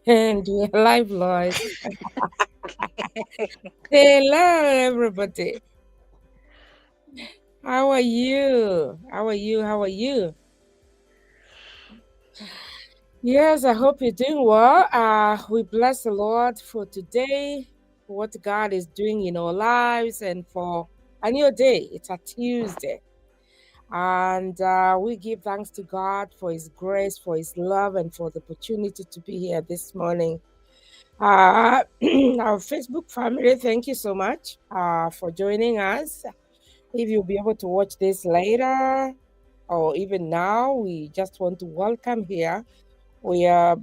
And we're live, Lois. Hello, everybody. How are you? How are you? How are you? Yes, I hope you're doing well. We bless the Lord for today, for what God is doing in our lives, and for a new day. It's a Tuesday. And we give thanks to God for His grace, for His love, and for the opportunity to be here this morning. Our Facebook family, thank you so much for joining us. If you'll be able to watch this later or even now, we just want to welcome here. We are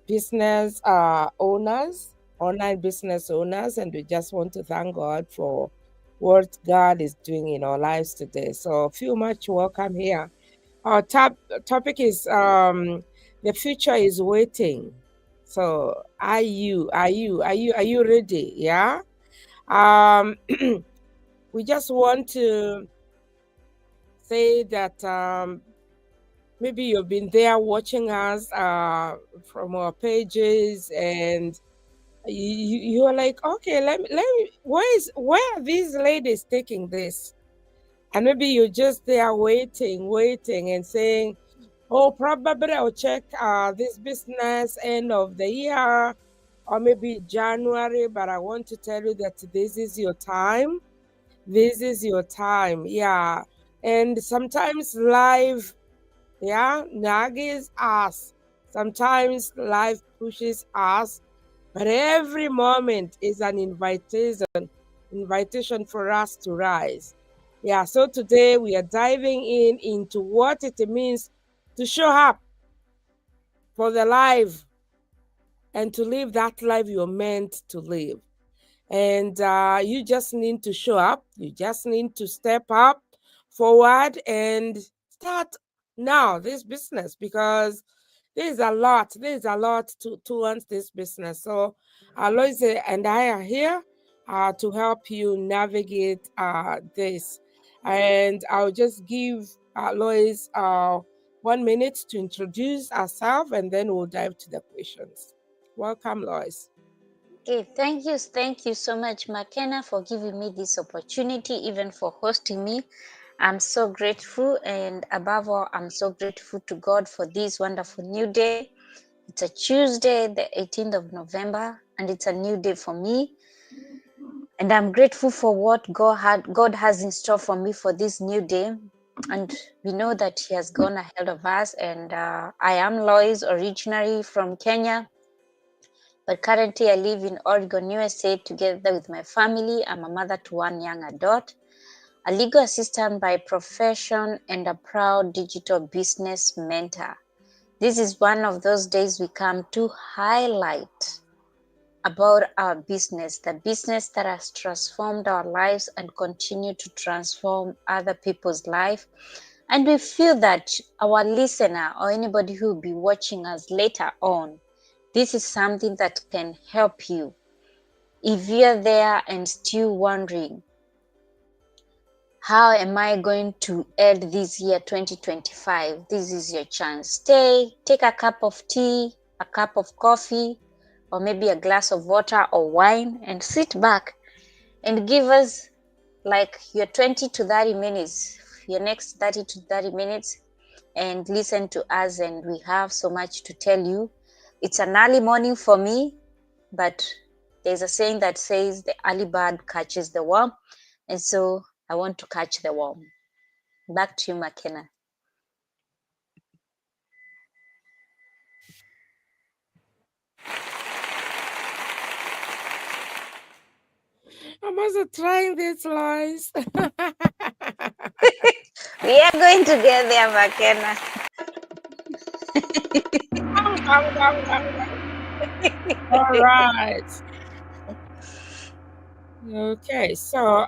business owners, online business owners, and we just want to thank God for what God is doing in our lives today. So feel much welcome here. Our topic is the future is waiting. So are you ready? Yeah. Um we just want to say that maybe you've been there watching us from our pages, and you are like, okay, let me where are these ladies taking this? And maybe you're just there waiting and saying, oh, probably I'll check this business end of the year or maybe January, but I want to tell you that this is your time. This is your time. Yeah. And sometimes life, yeah, nags us. Sometimes life pushes us, but every moment is an invitation for us to rise. Yeah, so today we are diving into what it means to show up for the life and to live that life you're meant to live. And you just need to show up. You just need to step up forward and start now this business, because there's a lot to towards this business. So Loise and I are here to help you navigate this. And I'll just give Lois 1 minute to introduce herself, and then we'll dive to the questions. Welcome, Lois. Okay, thank you so much, McKenna, for giving me this opportunity, even for hosting me. I'm so grateful, and above all, I'm so grateful to God for this wonderful new day. It's a Tuesday, the 18th of November, and it's a new day for me. And I'm grateful for what God has in store for me for this new day. And we know that He has gone ahead of us. And I am Lois, originally from Kenya, but currently I live in Oregon, USA, together with my family. I'm a mother to one young adult, a legal assistant by profession, and a proud digital business mentor. This is one of those days we come to highlight about our business, the business that has transformed our lives and continue to transform other people's life. And we feel that our listener or anybody who will be watching us later on, this is something that can help you. If you're there and still wondering, how am I going to end this year 2025? This is your chance. Stay, take a cup of tea, a cup of coffee, or maybe a glass of water or wine, and sit back and give us like your 20 to 30 minutes, your next 30 to 30 minutes, and listen to us. And we have so much to tell you. It's an early morning for me, but there's a saying that says the early bird catches the worm. And so I want to catch the worm. Back to you, McKenna. I'm also trying this, Lois. We are going to get there, McKenna. All right. Okay. So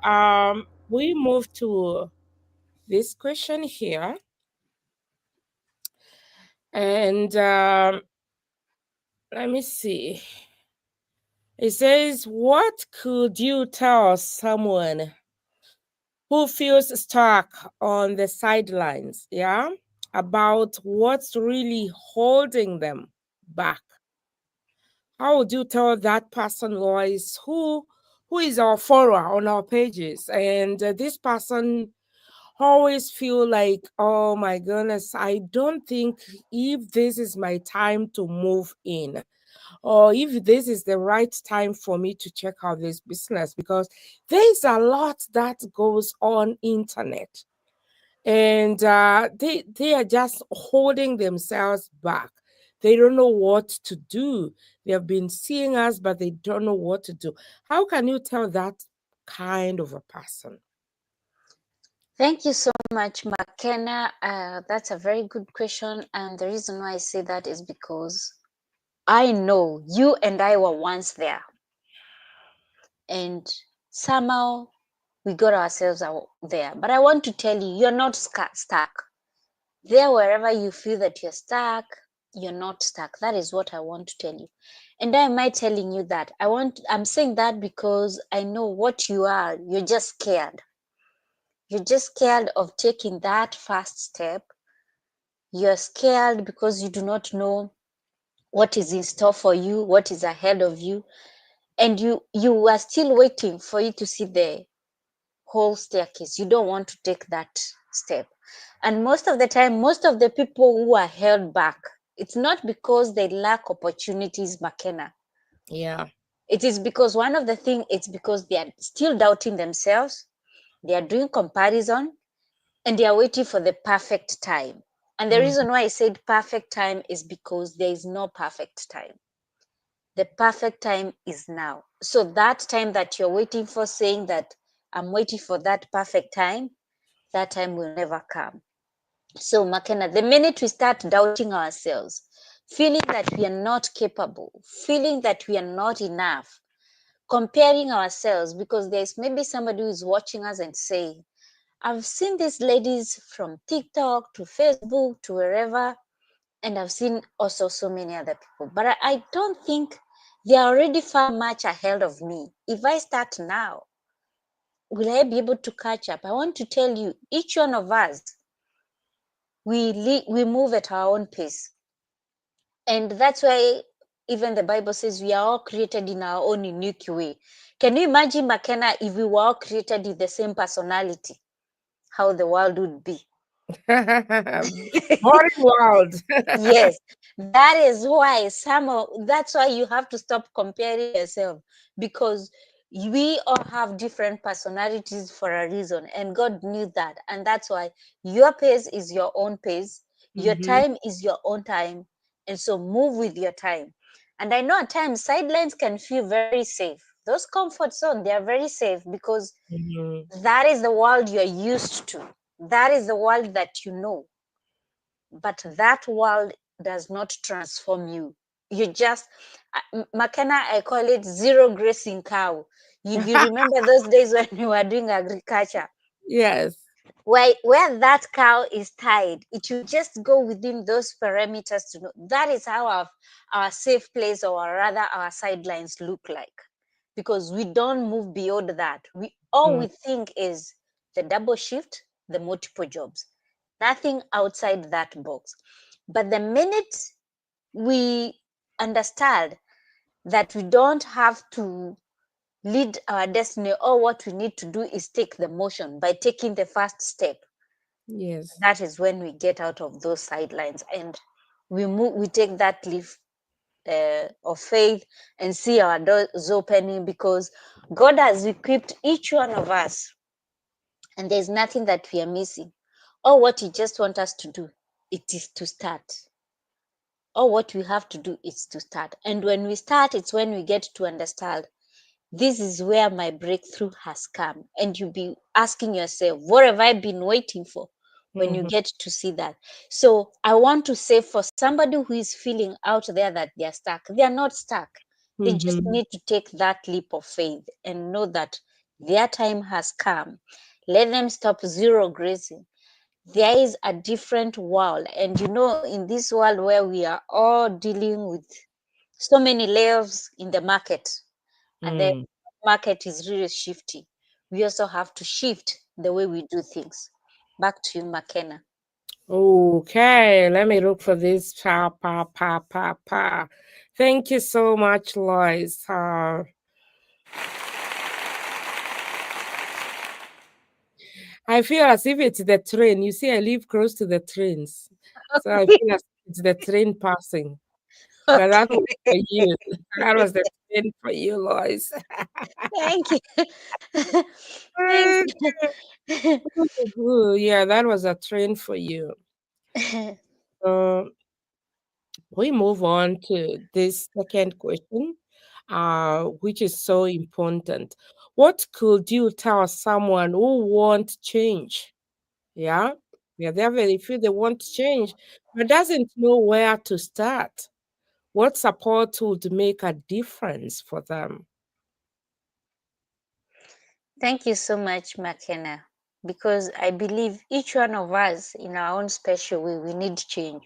we move to this question here, and let me see. It says, "What could you tell someone who feels stuck on the sidelines? Yeah, about what's really holding them back." How would you tell that person was who is our follower on our pages, and this person always feel like, oh my goodness, I don't think if this is my time to move in, or if this is the right time for me to check out this business, because there's a lot that goes on internet, and they are just holding themselves back. They don't know what to do. They have been seeing us, but they don't know what to do. How can you tell that kind of a person? Thank you so much, McKenna. That's a very good question. And the reason why I say that is because I know you and I were once there. And somehow we got ourselves out there. But I want to tell you, you're not stuck. There, wherever you feel that you're stuck, you're not stuck. That is what I want to tell you. And why am I telling you that? I'm saying that because I know what you are. You're just scared. You're just scared of taking that first step. You're scared because you do not know what is in store for you, what is ahead of you, and you are still waiting for you to see the whole staircase. You don't want to take that step. And most of the time, most of the people who are held back, it's not because they lack opportunities, McKenna. Yeah. It is because one of the things, it's because they are still doubting themselves, they are doing comparison, and they are waiting for the perfect time. And the Mm, reason why I said perfect time is because there is no perfect time. The perfect time is now. So that time that you're waiting for, saying that I'm waiting for that perfect time, that time will never come. So, McKenna, the minute we start doubting ourselves, feeling that we are not capable, feeling that we are not enough, comparing ourselves, because there's maybe somebody who is watching us and saying, I've seen these ladies from TikTok to Facebook to wherever, and I've seen also so many other people, but I don't think they are already far much ahead of me. If I start now, will I be able to catch up? I want to tell you, each one of us, we move at our own pace, and that's why even the Bible says we are all created in our own unique way. Can you imagine, McKenna, if we were all created with the same personality, how the world would be? boring world. Yes, that is why that's why you have to stop comparing yourself, because we all have different personalities for a reason, and God knew that. And that's why your pace is your own pace, your Hmm. time is your own time. And so move with your time. And I know at times sidelines can feel very safe. Those comfort zones, they are very safe because Hmm. that is the world you're used to. That is the world that you know, but that world does not transform you. You just, McKenna, I call it zero grazing cow. You remember those days when you were doing agriculture? Yes. Where that cow is tied, it will just go within those parameters to know. That is how our safe place, or rather our sidelines, look like. Because we don't move beyond that. All Mm. we think is the double shift, the multiple jobs. Nothing outside that box. But the minute we understand that we don't have to lead our destiny, all what we need to do is take the motion by taking the first step. Yes. That is when we get out of those sidelines and we take that leap of faith and see our doors opening, because God has equipped each one of us, and there's nothing that we are missing. All what He just wants us to do, it is to start. All what we have to do is to start. And when we start, it's when we get to understand, this is where my breakthrough has come. And you'll be asking yourself, what have I been waiting for, when you Hmm. get to see that? So I want to say, for somebody who is feeling out there that they're stuck, they are not stuck. They just Hmm. need to take that leap of faith and know that their time has come. Let them stop zero grazing. There is a different world. And in this world where we are all dealing with so many layoffs in the market, and the Mm. market is really shifting, we also have to shift the way we do things. Back to you, McKenna. Okay, let me look for this. Pa, pa, pa, pa, pa. Thank you so much, Lois. I feel as if it's the train. You see, I live close to the trains. So I feel as if it's the train passing. But that Okay. was for you. That was the train for you, Lois. Thank you. Thank you. Ooh, yeah, that was a train for you. Uh, we move on to this second question, which is so important. What could you tell someone who wants change? Yeah, yeah, they're very few they want change, but doesn't know where to start. What support would make a difference for them? Thank you so much, McKenna, because I believe each one of us, in our own special way, we need change.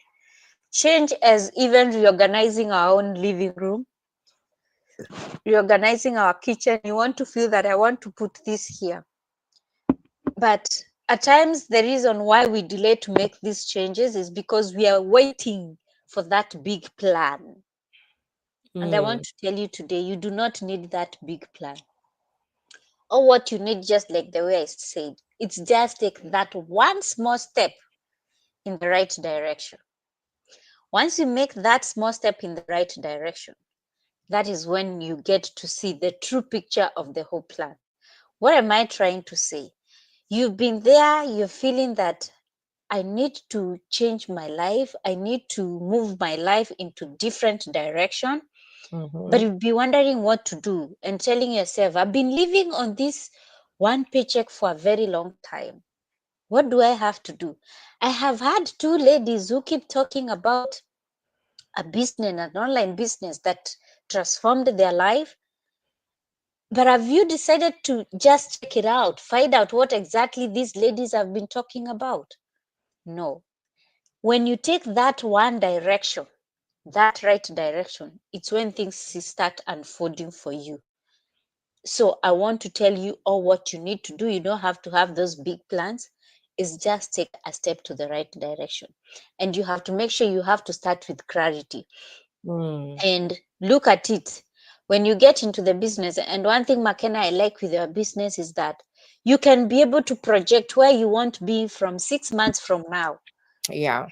Change as even reorganizing our own living room, reorganizing our kitchen. You want to feel that I want to put this here. But at times, the reason why we delay to make these changes is because we are waiting for that big plan. And I Mm, want to tell you today, you do not need that big plan. Or what you need, just like the way I said, it's just take that one small step in the right direction. Once you make that small step in the right direction, that is when you get to see the true picture of the whole plan. What am I trying to say? You've been there, you're feeling that I need to change my life, I need to move my life into different direction, but mhm, you'll be wondering what to do and telling yourself, I've been living on this one paycheck for a very long time. What do I have to do? I have had two ladies who keep talking about a business, an online business that transformed their life. But have you decided to just check it out, find out what exactly these ladies have been talking about? No. When you take that one direction, that right direction, it's when things start unfolding for you. So I want to tell you all what you need to do. You don't have to have those big plans. Is just take a step to the right direction. And you have to make sure you have to start with clarity mm, and look at it when you get into the business. And one thing, McKenna, I like with your business is that you can be able to project where you want to be from 6 months from now, yeah.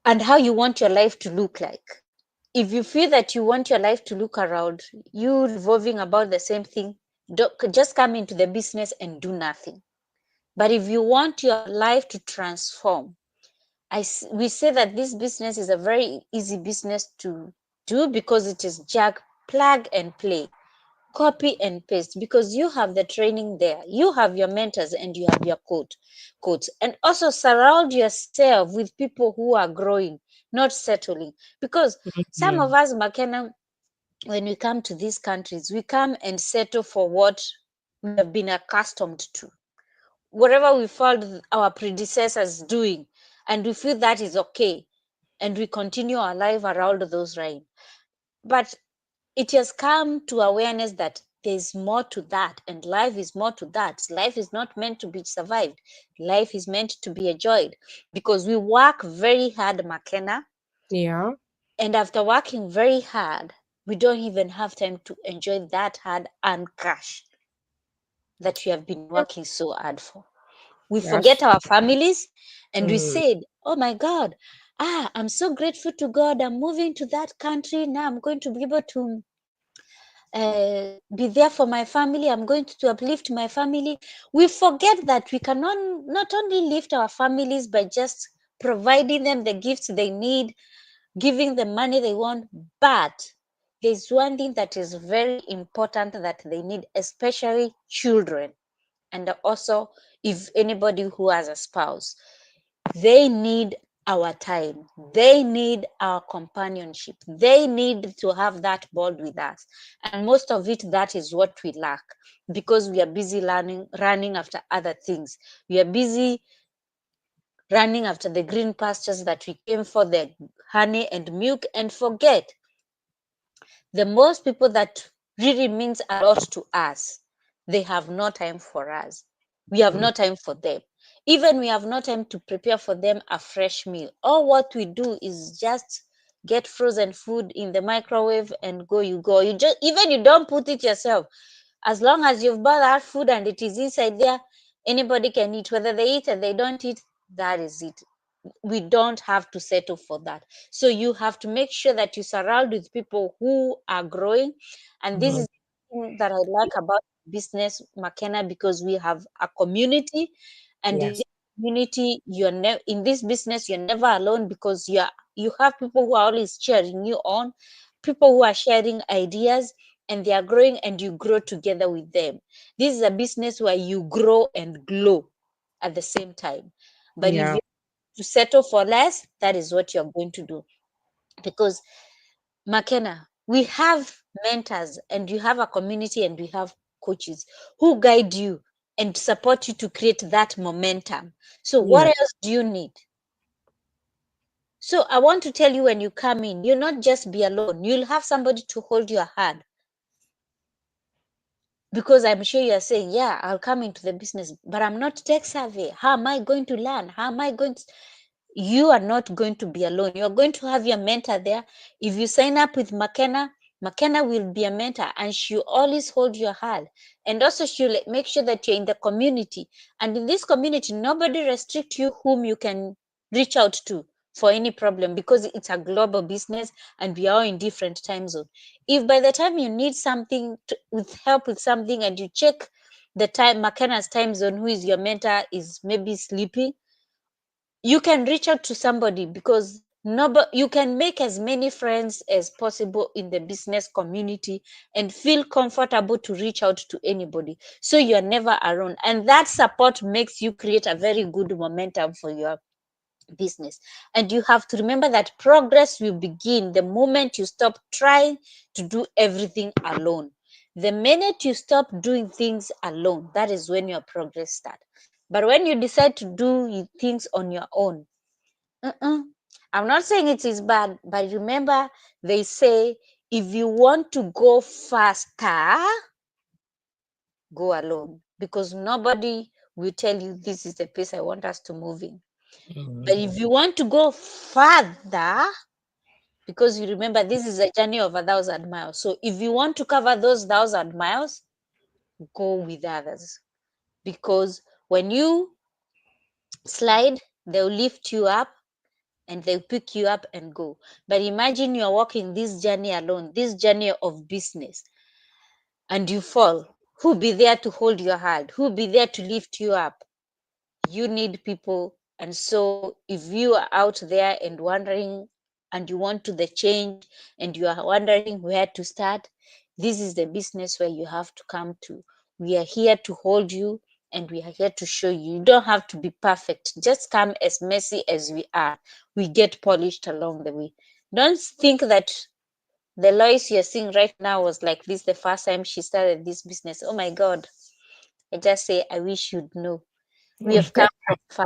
and how you want your life to look like. If you feel that you want your life to look around you revolving about the same thing, don't, just come into the business and do nothing. But if you want your life to transform, we say that this business is a very easy business to do because it is just plug and play, copy and paste, because you have the training there, you have your mentors, and you have your coach. And also surround yourself with people who are growing, not settling. Because some of Mhm, us, McKenna, when we come to these countries, we come and settle for what we have been accustomed to, whatever we found our predecessors doing, and we feel that is okay, and we continue our life around those lines. But it has come to awareness that there's more to that, and life is more to that. Life is not meant to be survived, life is meant to be enjoyed, because we work very hard, McKenna, yeah. and after working very hard, we don't even have time to enjoy that hard earned cash that we have been working so hard for. We That's forget our families, and we mm, said, oh my God, I'm so grateful to God, I'm moving to that country now, I'm going to be able to be there for my family, I'm going to uplift my family. We forget that we cannot not only lift our families by just providing them the gifts they need, giving them money they want, but there's one thing that is very important that they need, especially children, and also if anybody who has a spouse, they need our time, they need our companionship, they need to have that bond with us. And most of it, that is what we lack, because we are busy learning, running after other things. We are busy running after the green pastures that we came for, the honey and milk, and forget the most people that really means a lot to us, they have no time for us, we have mm, no time for them. Even we have no time to prepare for them a fresh meal. All what we do is just get frozen food in the microwave and go. You go. You just, even you don't put it yourself. As long as you've bought that food and it is inside there, anybody can eat. Whether they eat or they don't eat, that is it. We don't have to settle for that. So you have to make sure that you surround with people who are growing. And this Mhm. is thing that I like about business, McKenna, because we have a community, and in Yes. this community, you're never in this business, you're never alone, because you have people who are always cheering you on, people who are sharing ideas, and they are growing, and you grow together with them. This is a business where you grow and glow at the same time. But if Yeah. you to settle for less, that is what you're going to do. Because McKenna, we have mentors, and you have a community, and we have coaches who guide you and support you to create that momentum. So what Yeah. else do you need? So I want to tell you, when you come in, you'll not just be alone. You'll have somebody to hold your hand, because I'm sure you're saying, yeah, I'll come into the business, but I'm not tech savvy. How am I going to learn? How am I going to? You are not going to be alone. You're going to have your mentor there. If you sign up with McKenna, McKenna will be a mentor, and she'll always hold your hand. And also, she'll make sure that you're in the community. And in this community, nobody restrict you whom you can reach out to for any problem, because it's a global business and we are in different time zone. If by the time you need something with help with something, and you check the time, McKenna's time zone, who is your mentor, is maybe sleeping, you can reach out to somebody, because nobody, you can make as many friends as possible in the business community and feel comfortable to reach out to anybody, so you're never alone. And that support makes you create a very good momentum for your business. And you have to remember that progress will begin the moment you stop trying to do everything alone. The minute you stop doing things alone, that is when your progress starts. But when you decide to do things on your own, uh-uh. I'm not saying it is bad, but remember, they say if you want to go faster, go alone, because nobody will tell you this is the pace I want us to move in. But Mhm. if you want to go further, because you remember this is a journey of 1,000 miles. So if you want to cover those 1,000 miles, go with others. Because when you slide, they'll lift you up and they'll pick you up and go. But imagine you're walking this journey alone, this journey of business, and you fall. Who'll be there to hold your hand? Who'll be there to lift you up? You need people. And so if you are out there and wondering, and you want to the change, and you are wondering where to start, this is the business where you have to come to. We are here to hold you, and we are here to show you. You don't have to be perfect. Just come as messy as we are. We get polished along the way. Don't think that the Lois you're seeing right now was like this the first time she started this business. Oh my God. I just say, I wish you'd know. We have come from far.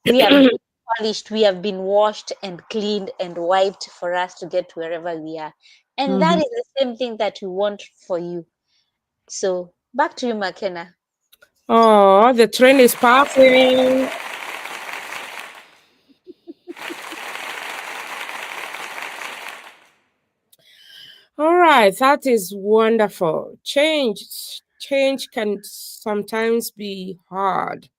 We have been polished, we have been washed and cleaned and wiped for us to get wherever we are. And that Mhm. is the same thing that we want for you. So back to you, McKenna. Oh, the train is passing. All right, that is wonderful. Change can sometimes be hard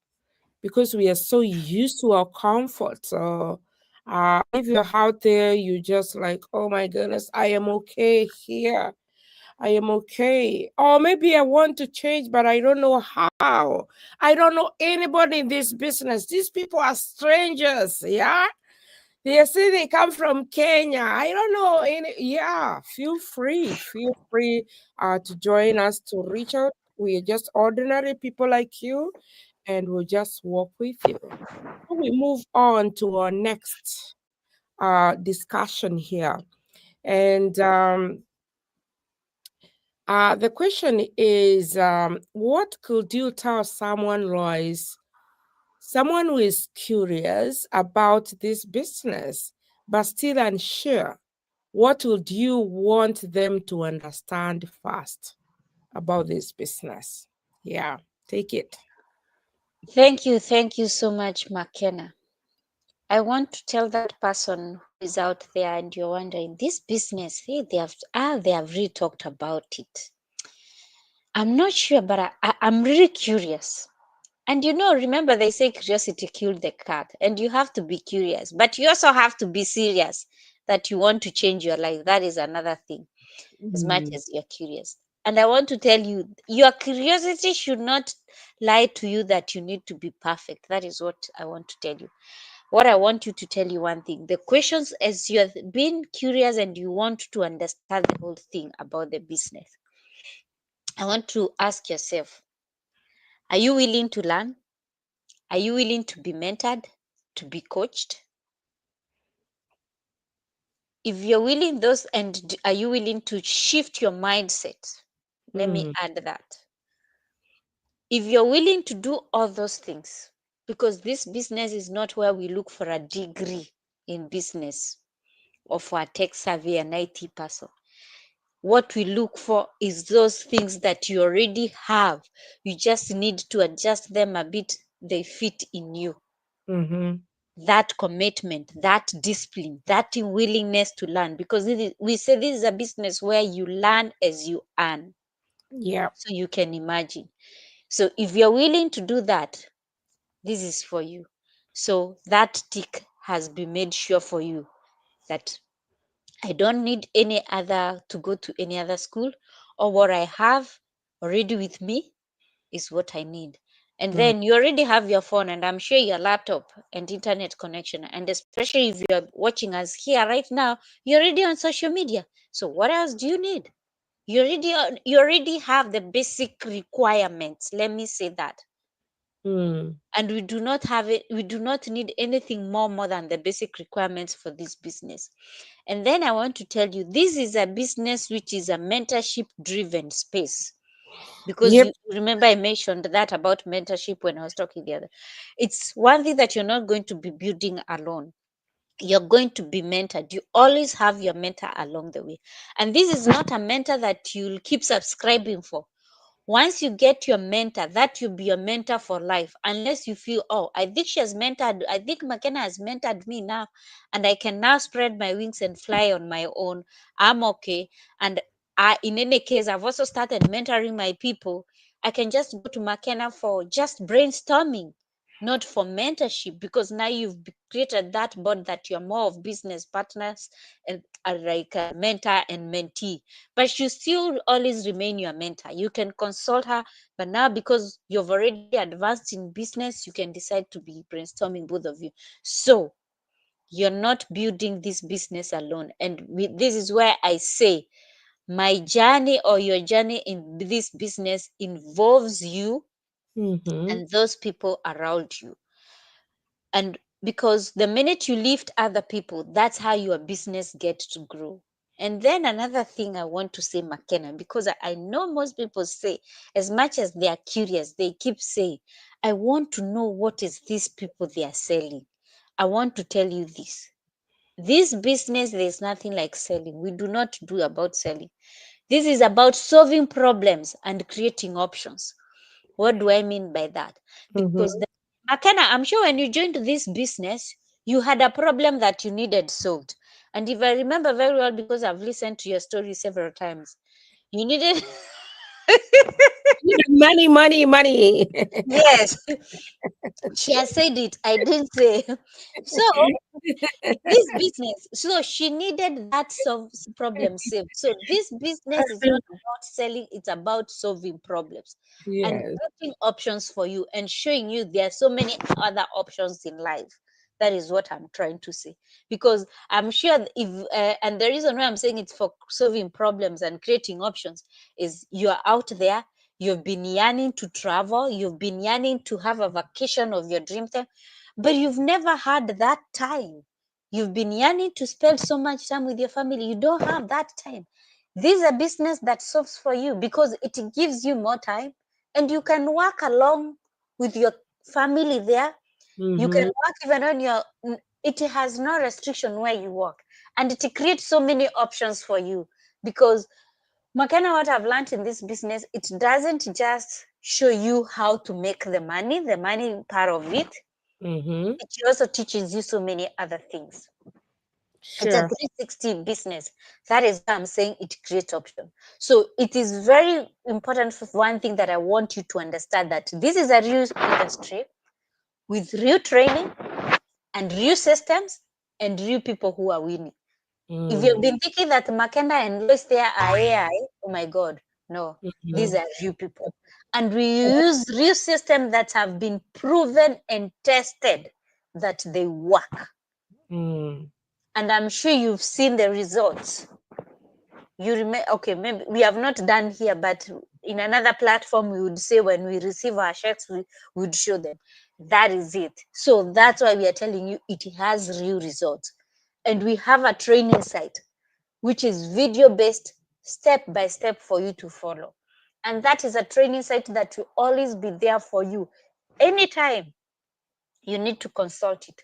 because we are so used to our comfort. So, if you're out there, you just like, oh my goodness, I am okay here. I am okay. Or maybe I want to change, but I don't know how. I don't know anybody in this business. These people are strangers. Yeah. They say they come from Kenya. I don't know any. Yeah, feel free to join us to reach out. We are just ordinary people like you, and we'll just work with you. So we move on to our next discussion here, and the question is, what could you tell someone, Royce, someone who is curious about this business but still unsure? What would you want them to understand first about this business? Yeah, take it. Thank you so much, McKenna. I want to tell that person who is out there and you're wondering, this business, hey, they have really talked about it. I'm not sure, but I'm really curious. And remember they say curiosity killed the cat, and you have to be curious, but you also have to be serious that you want to change your life. That is another thing, as much Mm. as you're curious. And I want to tell you, your curiosity should not lie to you that you need to be perfect. That is what I want to tell you. What I want you to tell you one thing, the questions as you have been curious and you want to understand the whole thing about the business, I want to ask yourself, are you willing to learn? Are you willing to be mentored, to be coached? If you're willing those, and are you willing to shift your mindset? Let me Mm. add that. If you're willing to do all those things, because this business is not where we look for a degree in business or for a tech savvy and IT person. What we look for is those things that you already have. You just need to adjust them a bit, they fit in you. Mm-hmm. That commitment, that discipline, that willingness to learn, because we say this is a business where you learn as you earn. Yeah. So you can imagine. So if you're willing to do that, this is for you. So that tick has been made sure for you, that I don't need any other to go to any other school, or what I have already with me is what I need. And Mm. then you already have your phone, and I'm sure your laptop and internet connection. And especially if you're watching us here right now, you're already on social media. So what else do you need? You already have the basic requirements. Let me say that. Mm. And we do not have it, we do not need anything more than the basic requirements for this business. And then I want to tell you, this is a business which is a mentorship driven space, because Yep. you remember I mentioned that about mentorship when I was talking the other. It's one thing that you're not going to be building alone. You're going to be mentored. You always have your mentor along the way. And this is not a mentor that you'll keep subscribing for. Once you get your mentor, that will be your mentor for life. Unless you feel, oh, I think she has mentored, I think McKenna has mentored me now, and I can now spread my wings and fly on my own. I'm okay. And in any case, I've also started mentoring my people. I can just go to McKenna for just brainstorming, not for mentorship, because now you've created that bond that you're more of business partners and are like a mentor and mentee. But you still always remain your mentor. You can consult her, but now because you've already advanced in business, you can decide to be brainstorming, both of you. So you're not building this business alone. And this is where I say my journey or your journey in this business involves you Mm-hmm. and those people around you. And because the minute you lift other people, that's how your business gets to grow. And then another thing I want to say, McKenna, because I know most people say, as much as they are curious, they keep saying, I want to know what is these people they are selling. I want to tell you this. This business, there's nothing like selling. We do not do about selling. This is about solving problems and creating options. What do I mean by that? Because Mm-hmm. McKenna, I'm sure when you joined this business, you had a problem that you needed solved. And if I remember very well, because I've listened to your story several times, you needed, Money, money, money. yes, she has said it. I didn't say. So this business, so she needed that problem solved. So this business is not about selling, it's about solving problems and Yes. creating options for you and showing you there are so many other options in life. That is what I'm trying to say, because I'm sure if and the reason why I'm saying it's for solving problems and creating options is you are out there, you've been yearning to travel, you've been yearning to have a vacation of your dream time, but you've never had that time. You've been yearning to spend so much time with your family. You don't have that time. This is a business that solves for you because it gives you more time and you can work along with your family there. You can Mm-hmm. work even on your, it has no restriction where you work. And it creates so many options for you because McKenna, what I've learned in this business, it doesn't just show you how to make the money part of it. Mm-hmm. It also teaches you so many other things. It's a Sure. 360 business. That is why I'm saying it creates option. So it is very important. For one thing that I want you to understand, that this is a real industry with real training and real systems and real people who are winning. If you've Mm. been thinking that Makenda and Lois there are AI, oh my God, no, these Mm-hmm. are real people. And we use real systems that have been proven and tested that they work. Mm. And I'm sure you've seen the results. You remember, okay, maybe we have not done here, but in another platform, we would say when we receive our checks, we would show them. That is it. So that's why we are telling you it has real results. And we have a training site which is video based, step by step for you to follow. And that is a training site that will always be there for you anytime you need to consult it,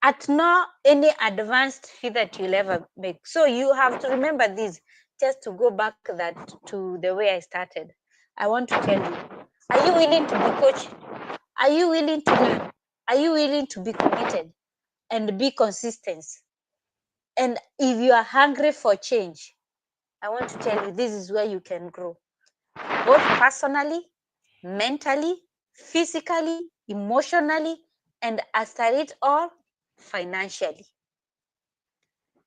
at no any advanced fee that you'll ever make. So you have to remember this. Just to go back that to the way I started, I want to tell you, are you willing to be coached? Are you willing to learn? Are you willing to be committed and be consistent? And if you are hungry for change, I want to tell you, this is where you can grow, both personally, mentally, physically, emotionally, and after it all, financially.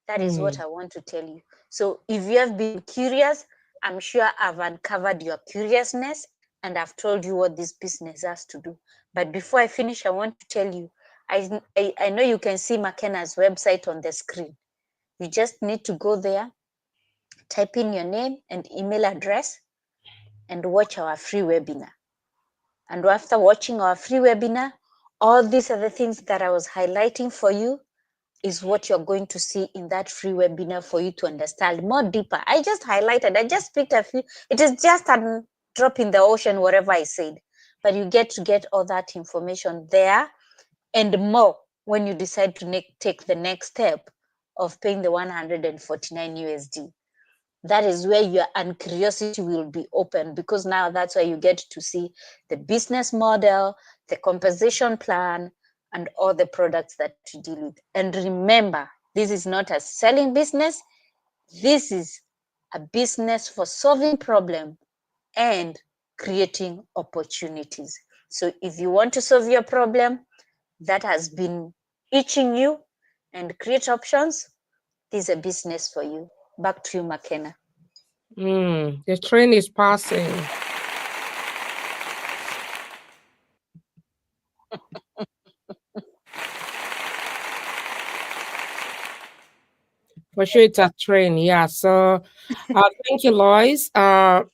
That is what Mm. I want to tell you. So if you have been curious, I'm sure I've uncovered your curiousness and I've told you what this business has to do. But before I finish, I want to tell you, I know you can see McKenna's website on the screen. You just need to go there, type in your name and email address, and watch our free webinar. And after watching our free webinar, all these are the things that I was highlighting for you is what you're going to see in that free webinar for you to understand more deeper. I just highlighted, I just picked a few. It is just a drop in the ocean, whatever I said. But you get to get all that information there and more when you decide to take the next step of paying the 149 USD. That is where your and curiosity will be open, because now that's where you get to see the business model, the compensation plan, and all the products that you deal with. And remember, this is not a selling business. This is a business for solving problem and creating opportunities. So if you want to solve your problem that has been itching you and create options, this is a business for you. Back to you, McKenna. Mm. The train is passing. For sure, it's a train. Yeah. So, thank you, Lois. For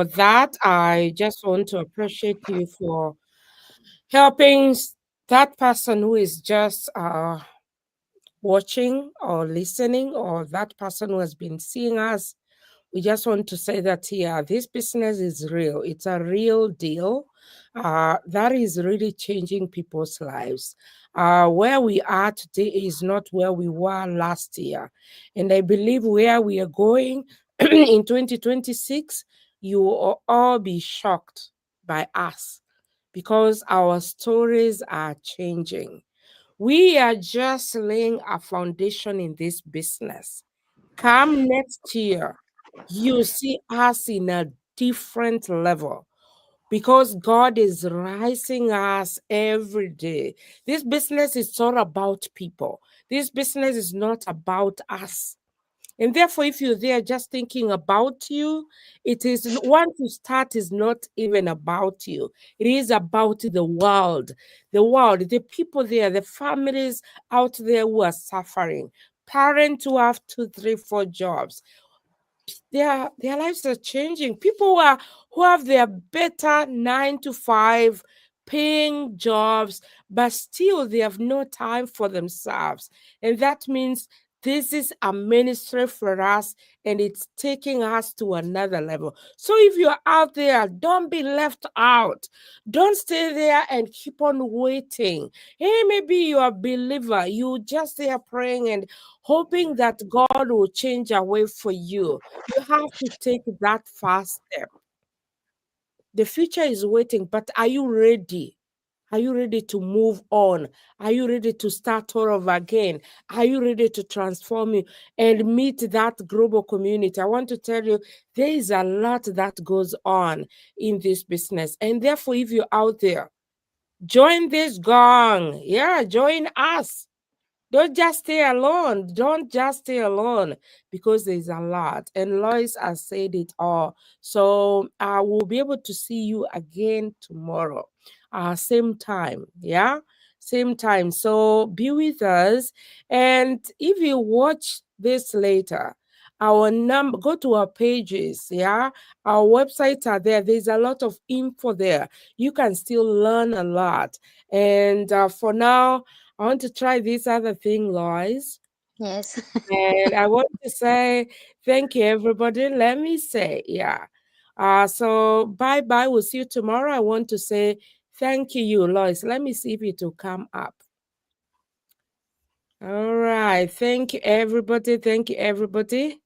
that, I just want to appreciate you for helping that person who is just watching or listening, or that person who has been seeing us. We just want to say that here, this business is real. It's a real deal. That is really changing people's lives. Where we are today is not where we were last year. And I believe where we are going in 2026, you will all be shocked by us because our stories are changing. We are just laying a foundation in this business. Come next year, you see us in a different level because God is rising us every day. This business is all about people. This business is not about us. And therefore, if you're there just thinking about you, it is once you start is not even about you. It is about the world, the people there, the families out there who are suffering, parents who have two, three, four jobs, their lives are changing. People who have their better 9 to 5 paying jobs, but still they have no time for themselves. And that means this is a ministry for us and it's taking us to another level. So if you're out there, don't be left out. Don't stay there and keep on waiting. Hey, maybe you're a believer, you just there praying and hoping that God will change a way for you. You have to take that first step. The future is waiting, but are you ready? Are you ready to move on? Are you ready to start all over again? Are you ready to transform you and meet that global community? I want to tell you, there is a lot that goes on in this business. And therefore, if you're out there, join this gang. Yeah, join us. Don't just stay alone. Don't just stay alone because there's a lot. And Lois has said it all. So I will be able to see you again tomorrow. Same time. Yeah. Same time. So be with us. And if you watch this later, our number, go to our pages. Yeah. Our websites are there. There's a lot of info there. You can still learn a lot. And for now, I want to try this other thing, Lois. Yes. And I want to say thank you, everybody. Let me say, yeah. So bye bye. We'll see you tomorrow. I want to say thank you, Lois. Let me see if it will come up. All right. Thank you, everybody. Thank you, everybody.